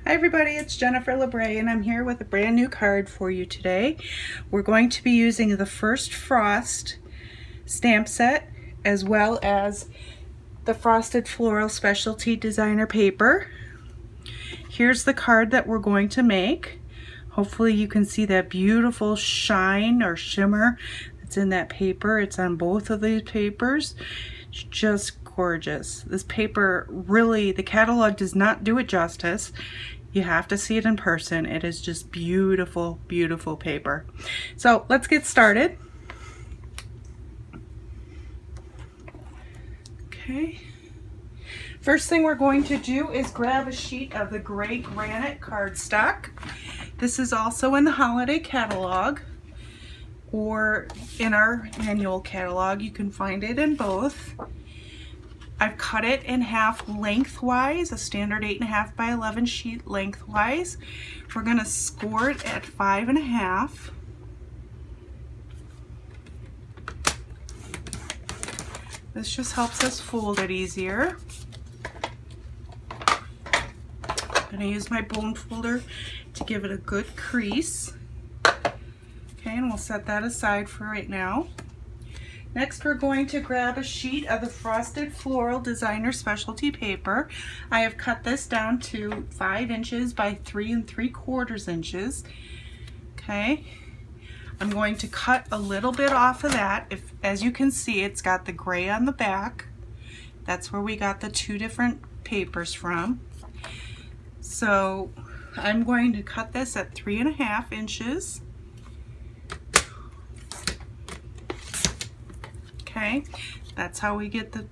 Hi everybody, it's Jennifer Labre and I'm here with a brand new card for you today. We're going to be using the First Frost stamp set as well as the Frosted Floral Specialty Designer paper. Here's the card that we're going to make. Hopefully you can see that beautiful shine or shimmer that's in that paper. It's on both of these papers. It's just gorgeous. This paper really, the catalog does not do it justice. You have to see it in person. It is just beautiful, beautiful paper. So let's get started. Okay. First thing we're going to do is grab a sheet of the gray granite cardstock. This is also in the holiday catalog or in our annual catalog. You can find it in both. I've cut it in half lengthwise, a standard 8.5 by 11 sheet lengthwise. We're going to score it at 5.5. This just helps us fold it easier. I'm going to use my bone folder to give it a good crease. Okay, and we'll set that aside for right now. Next, we're going to grab a sheet of the Frosted Floral Designer Specialty paper. I have cut this down to 5 inches by 3 3/4 inches. Okay, I'm going to cut a little bit off of that. As you can see, it's got the gray on the back. That's where we got the 2 different papers from. So I'm going to cut this at 3.5 inches. Okay, that's how we get the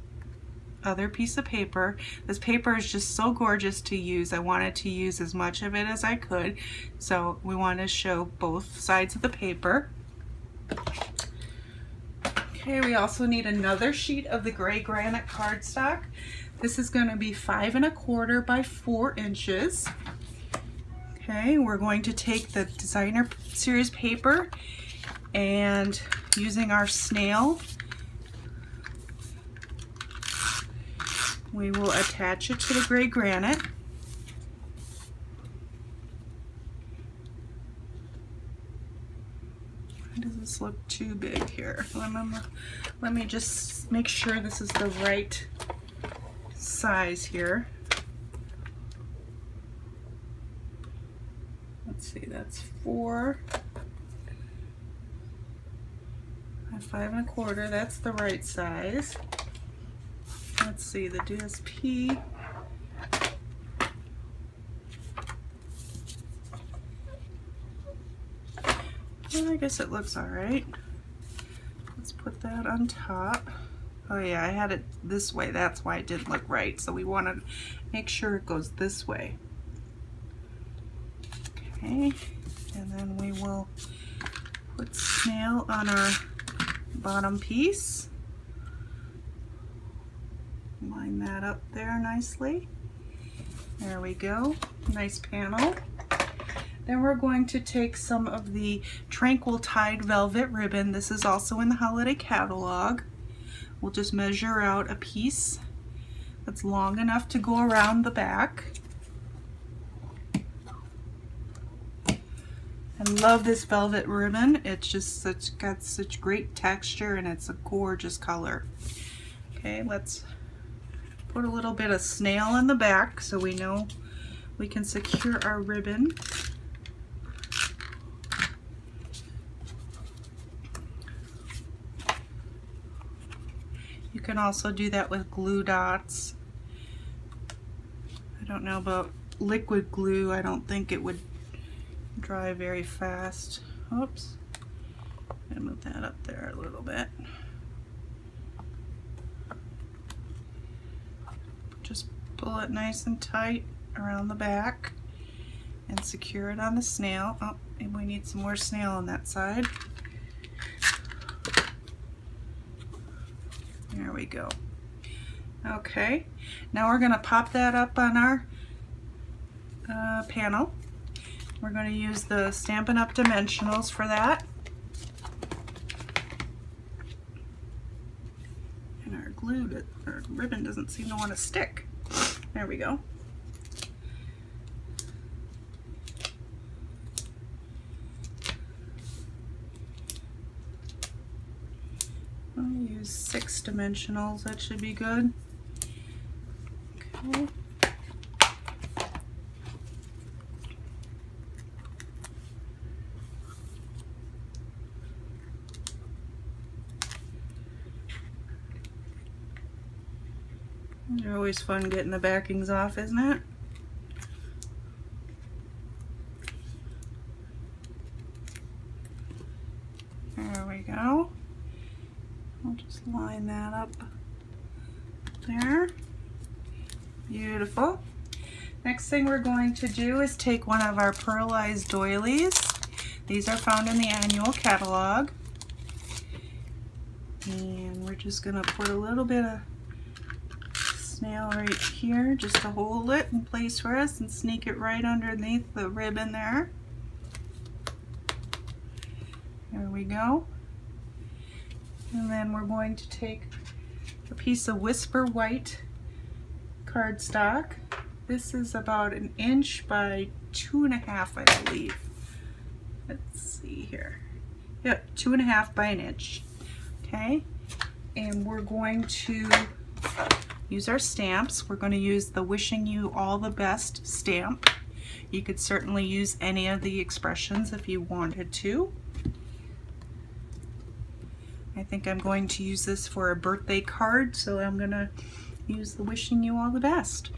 other piece of paper. This paper is just so gorgeous to use. I wanted to use as much of it as I could, so we want to show both sides of the paper. Okay, we also need another sheet of the gray granite cardstock. This is going to be 5 1/4 by 4 inches. Okay, we're going to take the Designer Series paper and using our snail, we will attach it to the gray granite. Why does this look too big here? Let me just make sure this is the right size here. Let's see, that's 4 and 5 1/4. That's the right size. Let's see, the DSP. Well, I guess it looks all right. Let's put that on top. Oh yeah, I had it this way. That's why it didn't look right. So we want to make sure it goes this way. Okay, and then we will put snail on our bottom piece. Line that up there nicely. There we go. Nice panel. Then we're going to take some of the Tranquil Tide velvet ribbon. This is also in the holiday catalog. We'll just measure out a piece that's long enough to go around the back. I love this velvet ribbon. It's just got such great texture and it's a gorgeous color. Okay, let's put a little bit of snail on the back so we know we can secure our ribbon. You can also do that with glue dots. I don't know about liquid glue. I don't think it would dry very fast. Oops. I'm gonna move that up there a little bit. Just pull it nice and tight around the back and secure it on the snail. Oh, and we need some more snail on that side. There we go. Okay, now we're going to pop that up on our panel. We're going to use the Stampin' Up! Dimensionals for that. And our ribbon doesn't seem to want to stick. There we go. use 6 dimensionals. That should be good. Okay. They're always fun getting the backings off, isn't it? There we go. I'll just line that up there. Beautiful. Next thing we're going to do is take one of our pearlized doilies. These are found in the annual catalog. And we're just going to put a little bit of snail right here just to hold it in place for us and sneak it right underneath the ribbon there. There we go. And then we're going to take a piece of Whisper White cardstock. This is about 1 inch by 2.5, I believe. Let's see here. Yep, 2.5 by 1 inch. Okay, and we're going to use our stamps. We're going to use the Wishing You All the Best stamp. You could certainly use any of the expressions if you wanted to. I think I'm going to use this for a birthday card, so I'm going to use the Wishing You All the Best.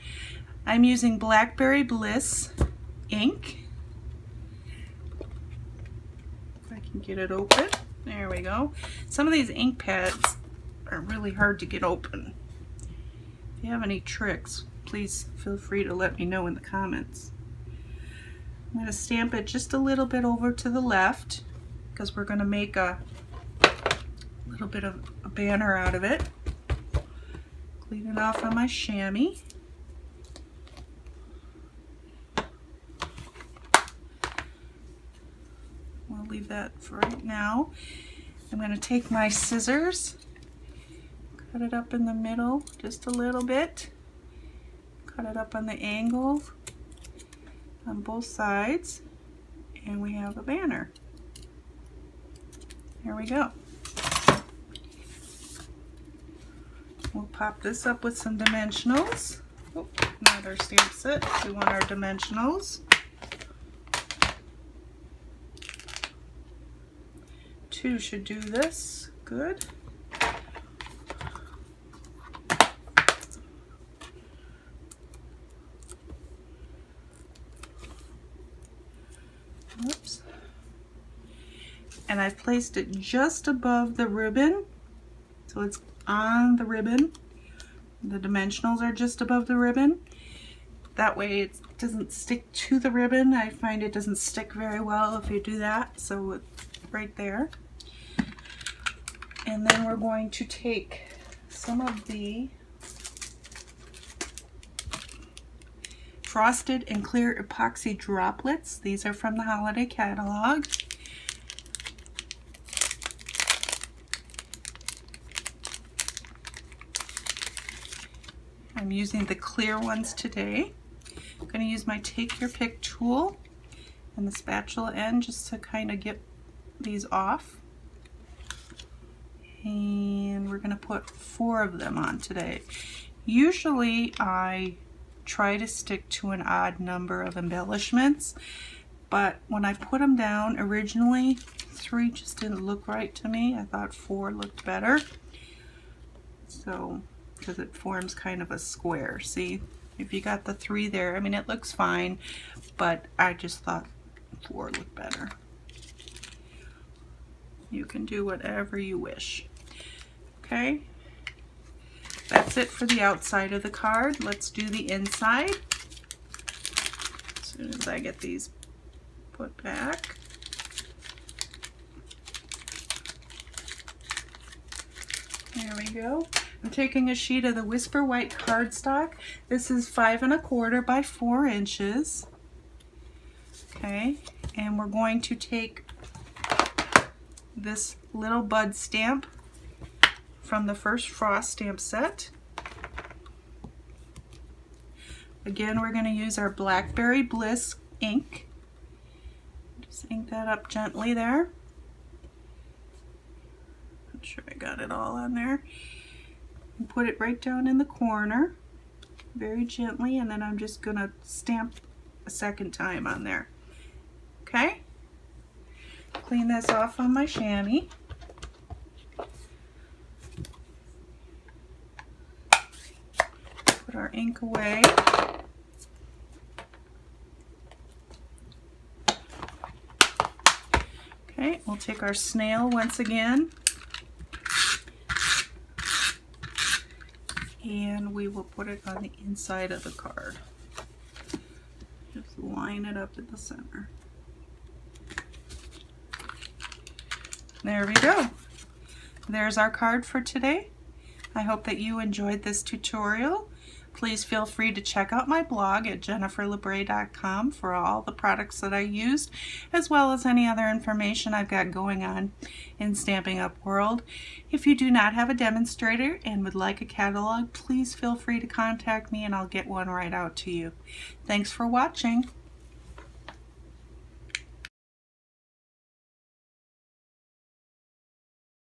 I'm using Blackberry Bliss ink. If I can get it open. There we go. Some of these ink pads are really hard to get open. If you have any tricks, please feel free to let me know in the comments. I'm going to stamp it just a little bit over to the left because we're going to make a little bit of a banner out of it. Clean it off on my chamois. We'll leave that for right now. I'm going to take my scissors, cut it up in the middle just a little bit, cut it up on the angle on both sides, and we have a banner. There we go. We'll pop this up with some dimensionals. Oh, another stamp set. We want our dimensionals. 2 should do this. Good. Oops. And I've placed it just above the ribbon, so it's on the ribbon. The dimensionals are just above the ribbon. That way it doesn't stick to the ribbon. I find it doesn't stick very well if you do that, so it's right there. And then we're going to take some of the frosted and clear epoxy droplets. These are from the holiday catalog. I'm using the clear ones today. I'm going to use my Take Your Pick tool and the spatula end just to kind of get these off. And we're going to put 4 of them on today. Usually I try to stick to an odd number of embellishments, but when I put them down originally, 3 just didn't look right to me. I thought 4 looked better. So, because it forms kind of a square. See, if you got the 3 there, I mean, it looks fine, but I just thought 4 looked better. You can do whatever you wish. Okay, that's it for the outside of the card. Let's do the inside. As soon as I get these put back. There we go. I'm taking a sheet of the Whisper White cardstock. This is 5 1/4 by 4 inches. Okay, and we're going to take this little bud stamp from the first frost stamp set. Again, we're going to use our Blackberry Bliss ink. Just ink that up gently there. Make sure I got it all on there. And put it right down in the corner, very gently, and then I'm just gonna stamp a second time on there. Okay? Clean this off on my chamois. Put our ink away. Okay, we'll take our snail once again, and we will put it on the inside of the card. Just line it up at the center. There we go. There's our card for today. I hope that you enjoyed this tutorial. Please feel free to check out my blog at jenniferlabre.com for all the products that I used, as well as any other information I've got going on in Stampin' Up! World. If you do not have a demonstrator and would like a catalog, please feel free to contact me and I'll get one right out to you. Thanks for watching.